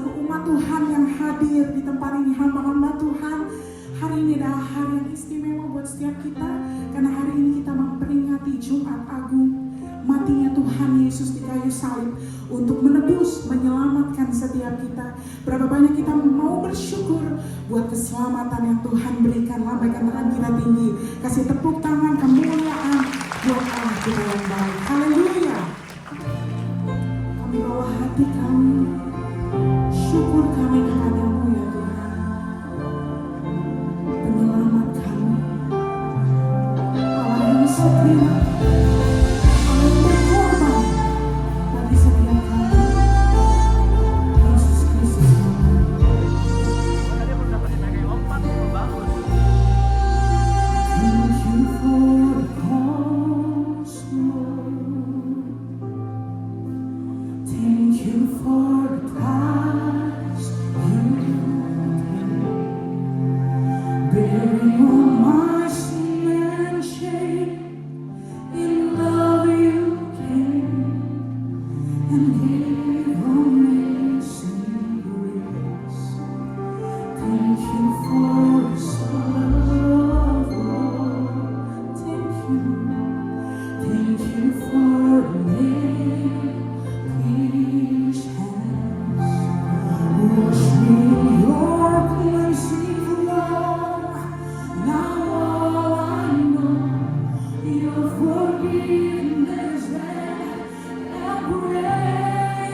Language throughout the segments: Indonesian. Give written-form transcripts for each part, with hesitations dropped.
seluruh umat Tuhan yang hadir di tempat ini, hamba-hamba Tuhan. Hari ini adalah hari yang istimewa buat setiap kita, karena hari ini kita memperingati Jumat Agung, matinya Tuhan Yesus di kayu salib untuk menebus, menyelamatkan setiap kita. Berapa banyak kita mau bersyukur buat keselamatan yang Tuhan berikan. Lambaikan tangan kita tinggi, kasih tepuk tangan kemuliaan buat Allah kita yang baik. Haleluya. Kami bawa hati kami, syukur kami kepadamu ya Tuhan, penyelamat kami, Allah yang setia, Allah yang berkorban bagi setiap kami. Yesus Kristus Thank you for the cross, Lord. Thank you for the price you paid, bearing all my sin and shame. In love you came and gave amazing grace. Thank you for this love, Lord. Thank you for the name. His hands wash me in your cleansing flow. Now all I know, your forgiveness and grace.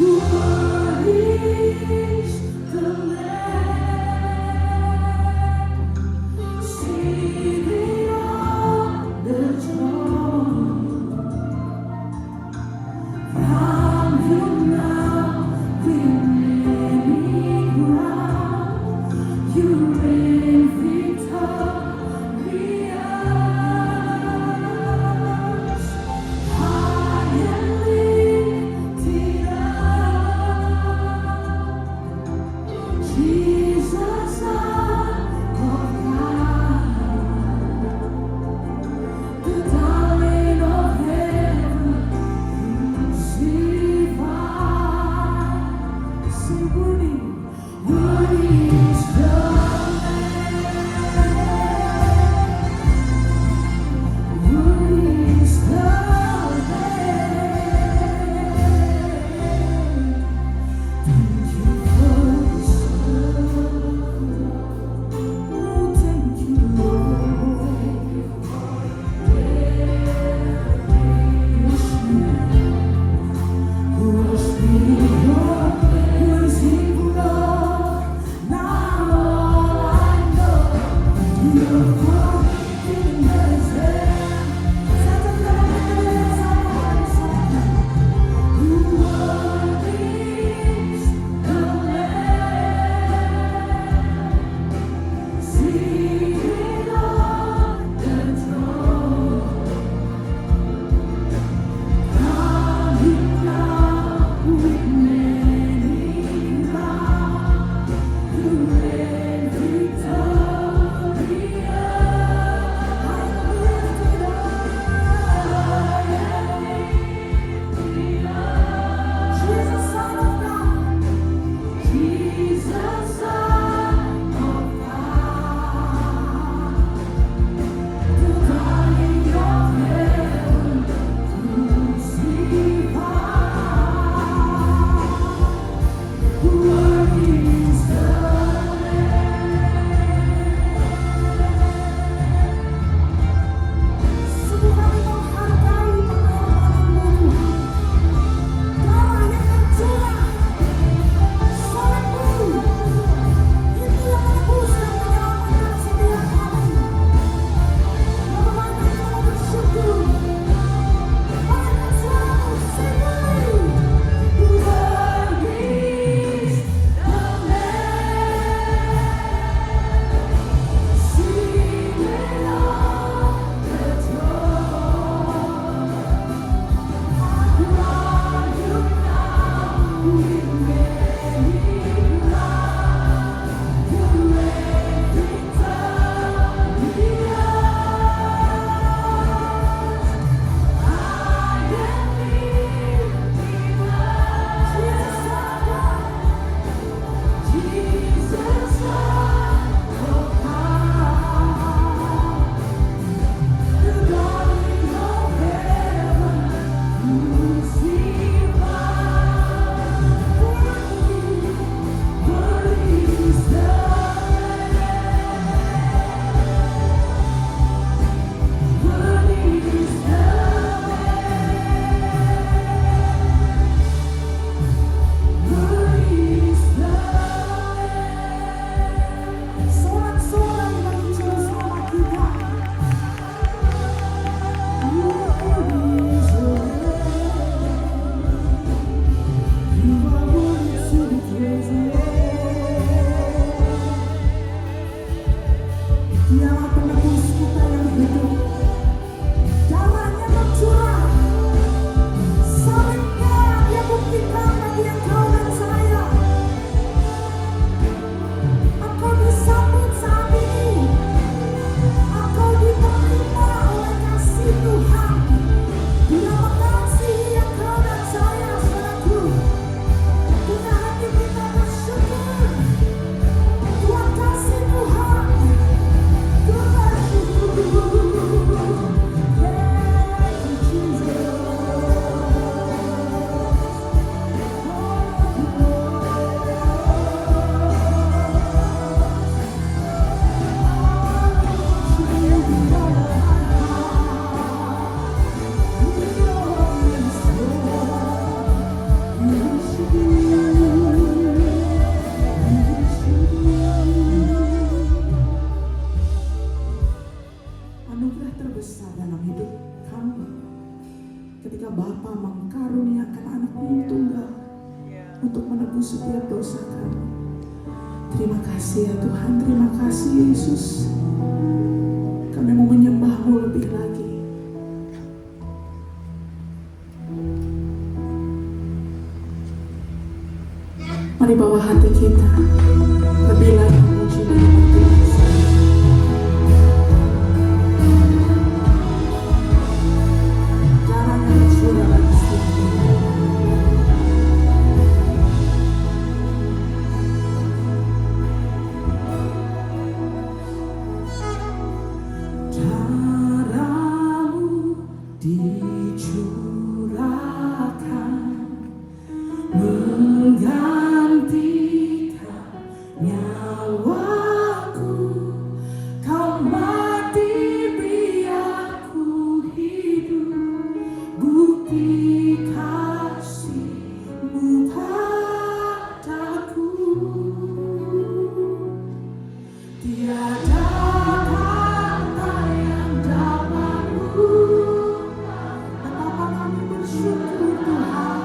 Worthy is the Lamb seated on the throne. From you now, with many crown, you reign victorious. High and lifted up, Jesus, Son of God, the darling of heaven. untuk menebus setiap dosa kami. Terima kasih ya Tuhan, terima kasih Yesus. Kami mau menyembah-Mu lebih lagi. Mari bawa hati kita lebih lagi memuji nama Tuhan. Jarang yang sudah lagi setiap darah-Mu dicurahkan menggantikan nyawaku. Kau mati biar ku hidup, bukti kasih-Mu padaku. Tiada kata yang dapat betapa kami bersyukur Tuhan.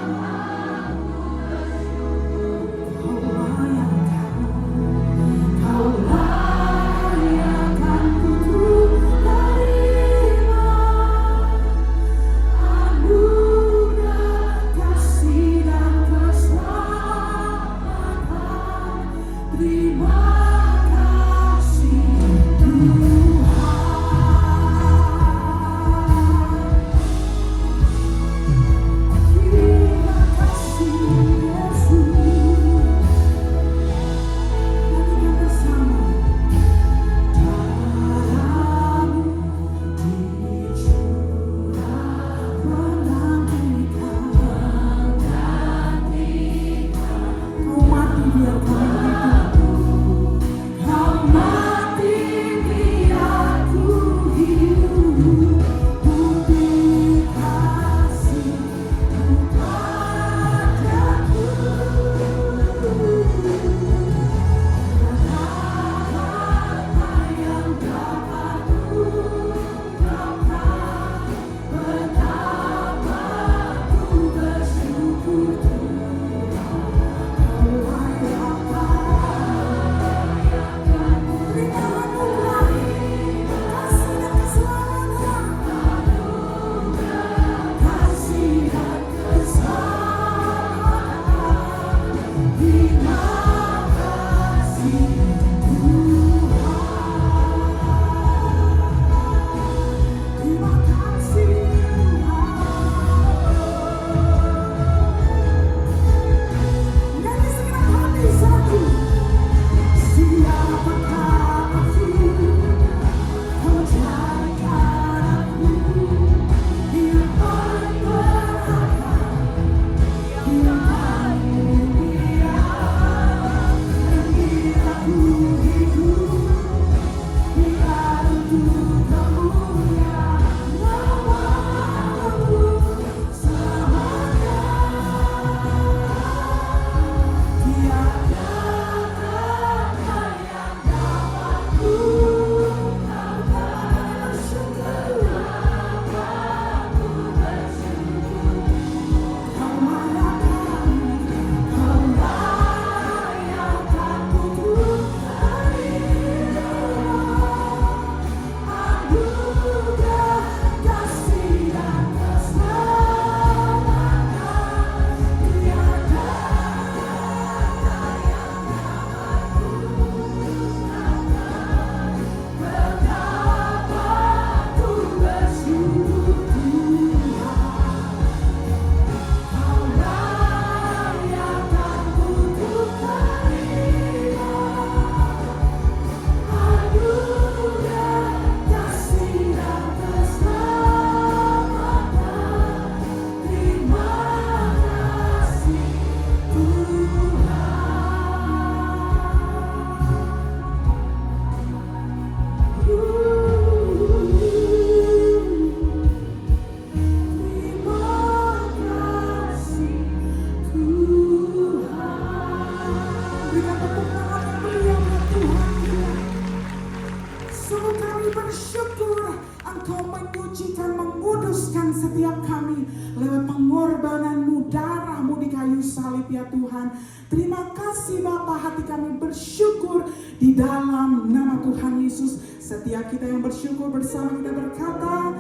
salib ya Tuhan. Terima kasih Bapa, hati kami bersyukur di dalam nama Tuhan Yesus. Setiap kita yang bersyukur bersama kita berkata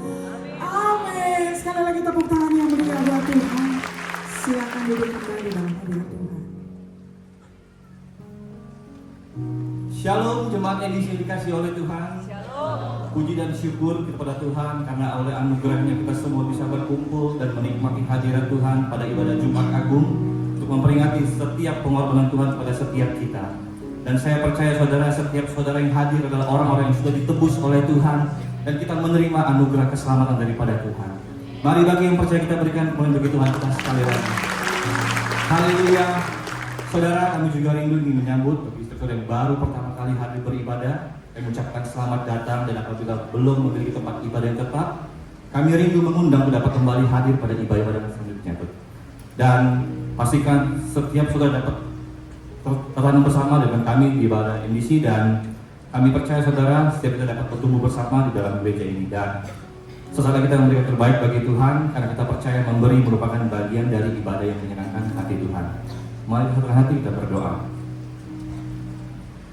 amin. Sekali lagi tepuk tangan yang meriah buat Tuhan. Silakan duduk kembali dalam hadirat Tuhan. Shalom jemaat yang dikasihi oleh Tuhan. Puji dan syukur kepada Tuhan karena oleh anugerahnya kita semua bisa berkumpul dan menikmati hadirat Tuhan pada ibadah Jumat Agung untuk memperingati setiap pengorbanan Tuhan pada setiap kita. Dan saya percaya saudara, setiap saudara yang hadir adalah orang-orang yang sudah ditebus oleh Tuhan dan kita menerima anugerah keselamatan daripada Tuhan. Mari bagi yang percaya kita berikan kemuliaan bagi Tuhan kita sekali lagi. Haleluya. Saudara, kami juga rindu ingin menyambut bagi saudara yang baru pertama kali hadir beribadah. Kami mengucapkan selamat datang, dan apabila belum memiliki tempat ibadah yang tetap, kami rindu mengundang dapat kembali hadir pada ibadah selanjutnya. Dan pastikan setiap saudara dapat tertanam bersama dengan kami di ibadah MDC, dan kami percaya saudara setiap kita dapat bertumbuh bersama di dalam gereja ini. Dan sesaat kita memberikan terbaik bagi Tuhan karena kita percaya memberi merupakan bagian dari ibadah yang menyenangkan hati Tuhan. Mari satu hati kita berdoa.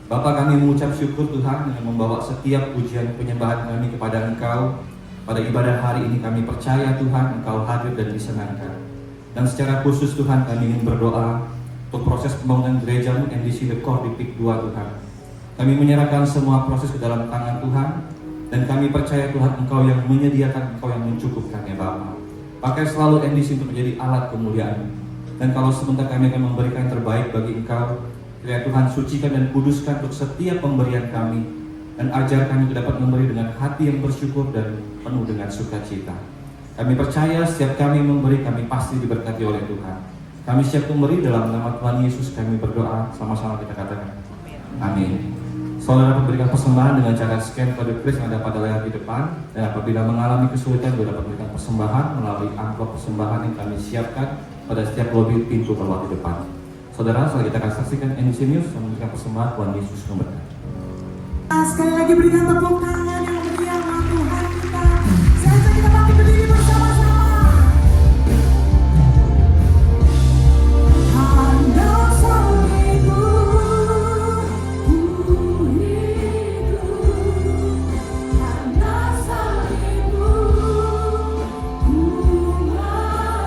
Bapa, kami mengucap syukur Tuhan dengan membawa setiap pujian penyembahan kami kepada Engkau. Pada ibadah hari ini kami percaya Tuhan Engkau hadir dan disenangkan. Dan secara khusus Tuhan kami ingin berdoa untuk proses pembangunan gereja-Mu MDC The Core di PIK 2 Tuhan. Kami menyerahkan semua proses ke dalam tangan Tuhan. Dan kami percaya Tuhan Engkau yang menyediakan, Engkau yang mencukupkan ya Bapa. Pakai selalu MDC untuk menjadi alat kemuliaan. Dan kalau sebentar kami akan memberikan terbaik bagi Engkau, ya Tuhan, sucikan dan kuduskan untuk setiap pemberian kami, dan ajar kami untuk dapat memberi dengan hati yang bersyukur dan penuh dengan sukacita. Kami percaya setiap kami memberi, kami pasti diberkati oleh Tuhan. Kami siap memberi dalam nama Tuhan Yesus. Kami berdoa, sama-sama kita katakan amin. Saudara dapat berikan persembahan dengan cara scan kode kris yang ada pada layar di depan, dan apabila mengalami kesulitan juga dapat berikan persembahan melalui amplop persembahan yang kami siapkan pada setiap lobi pintu keluar di depan. Saudara, setelah kita akan saksikan NBC News yang memberikan persembahan, Tuhan Yesus memberkati. Sekali lagi berikan tepuk tangan yang meriah buat Tuhan kita. Saya ajak kita bangkit berdiri bersama-sama. Hanya salibmu ku hidup, hanya salibmu ku menang.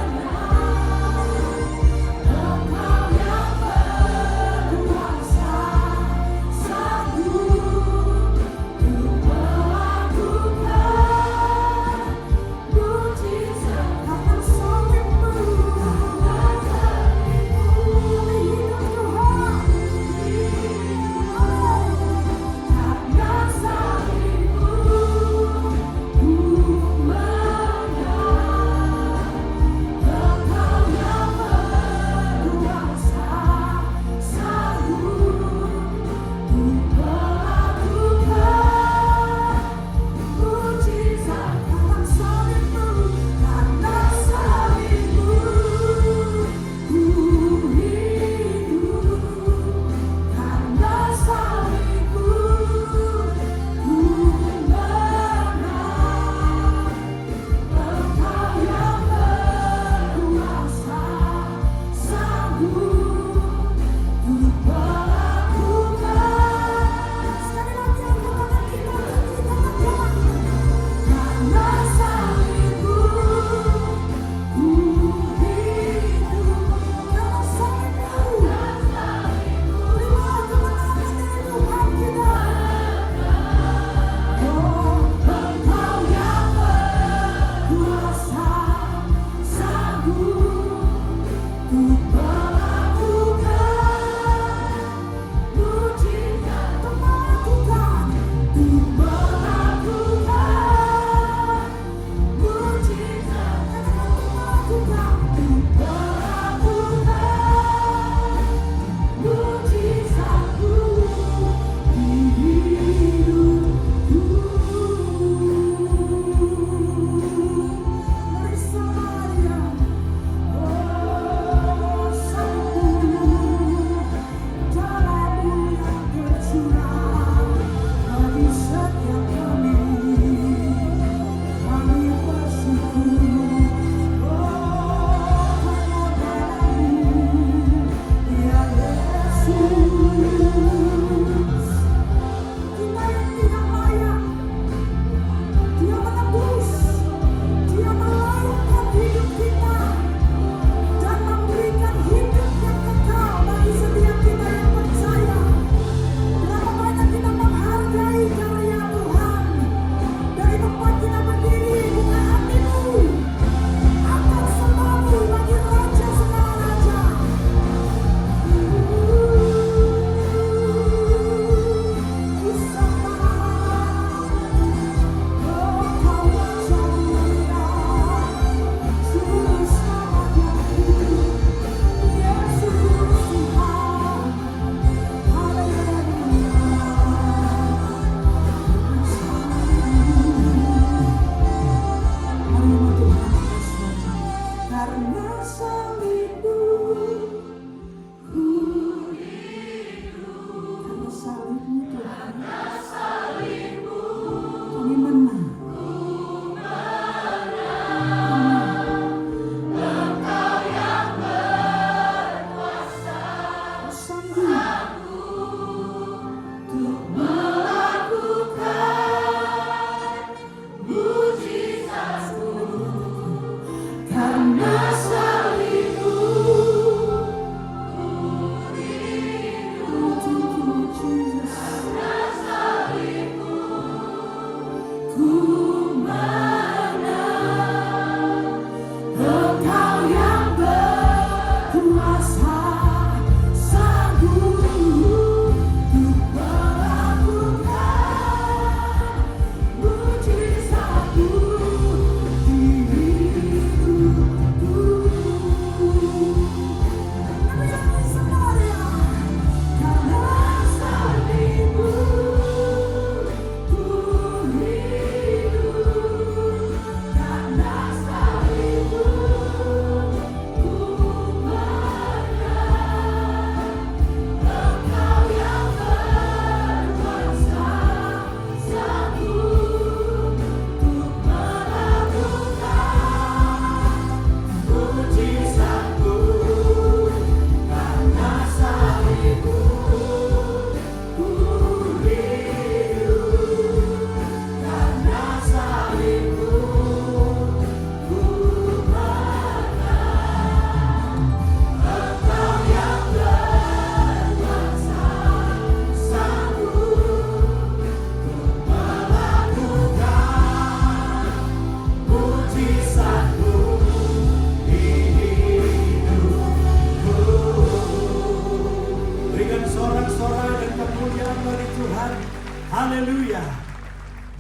Haleluya.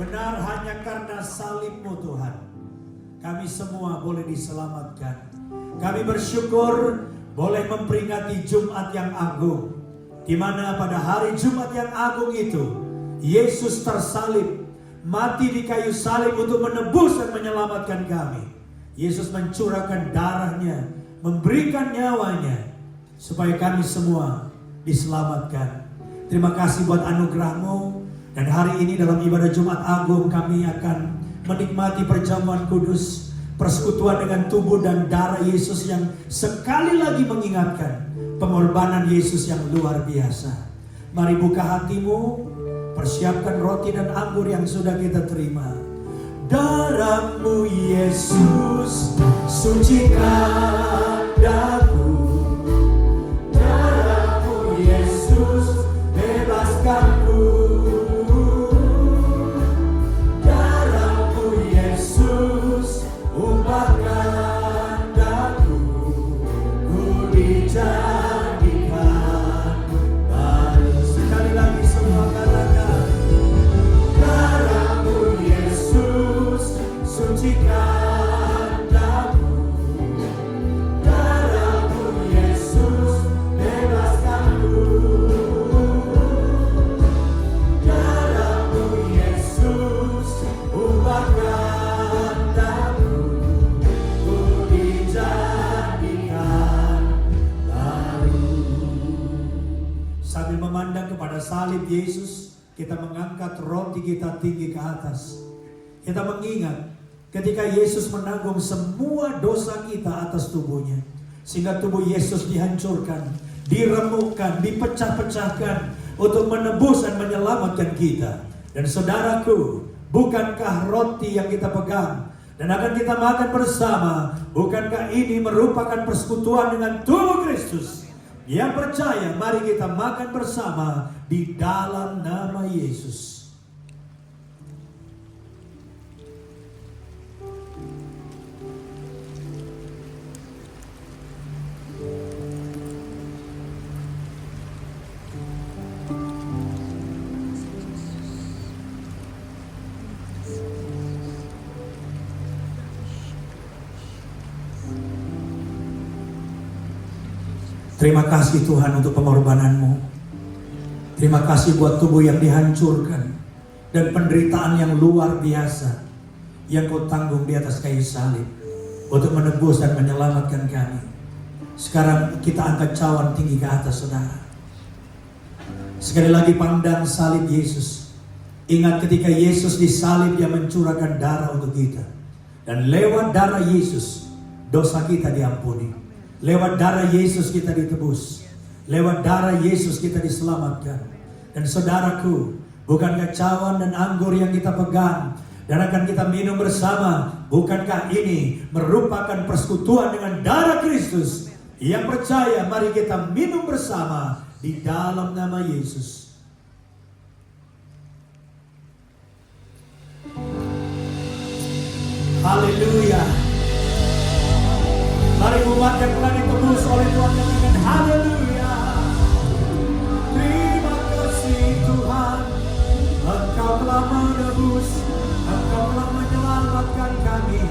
Benar hanya karena salib-Mu Tuhan, kami semua boleh diselamatkan. Kami bersyukur boleh memperingati Jumat yang agung, di mana pada hari Jumat yang agung itu Yesus tersalib, mati di kayu salib untuk menebus dan menyelamatkan kami. Yesus mencurahkan darahnya, memberikan nyawanya supaya kami semua diselamatkan. Terima kasih buat anugerah-Mu. Dan hari ini dalam ibadah Jumat Agung kami akan menikmati perjamuan kudus, persekutuan dengan tubuh dan darah Yesus yang sekali lagi mengingatkan pengorbanan Yesus yang luar biasa. Mari buka hatimu, persiapkan roti dan anggur yang sudah kita terima. Darah-Mu Yesus, sucikan daku. Darah-Mu Yesus, bebaskanku. Darah-Mu Yesus, ubahkan daku. Ku dijadikan baru. Sekali lagi semua katakan. Darah-Mu Yesus, sucikan daku. Darah-Mu Yesus, bebaskanku. Darah-Mu Yesus, ubahkan daku. Ku dijadikan baru. Sambil memandang kepada salib Yesus, kita mengangkat roti kita tinggi ke atas. Kita mengingat ketika Yesus menanggung semua dosa kita atas tubuhnya, sehingga tubuh Yesus dihancurkan, diremukkan, dipecah-pecahkan untuk menebus dan menyelamatkan kita. Dan saudaraku, bukankah roti yang kita pegang dan akan kita makan bersama, bukankah ini merupakan persekutuan dengan tubuh Kristus? Yang percaya, mari kita makan bersama di dalam nama Yesus. Terima kasih Tuhan untuk pengorbanan-Mu. Terima kasih buat tubuh yang dihancurkan dan penderitaan yang luar biasa yang Kau tanggung di atas kayu salib untuk menebus dan menyelamatkan kami. Sekarang kita angkat cawan tinggi ke atas, saudara. Sekali lagi pandang salib Yesus. Ingat ketika Yesus disalib, Dia mencurahkan darah untuk kita. Dan lewat darah Yesus, dosa kita diampuni. Lewat darah Yesus kita ditebus. Lewat darah Yesus kita diselamatkan. Dan saudaraku, bukankah cawan dan anggur yang kita pegang dan akan kita minum bersama, bukankah ini merupakan persekutuan dengan darah Kristus? Yang percaya, mari kita minum bersama di dalam nama Yesus. Haleluya. Mari umat yang telah ditebus oleh Tuhan dengan haleluya. Terima kasih Tuhan, Engkau telah menebus, Engkau telah menyelamatkan kami.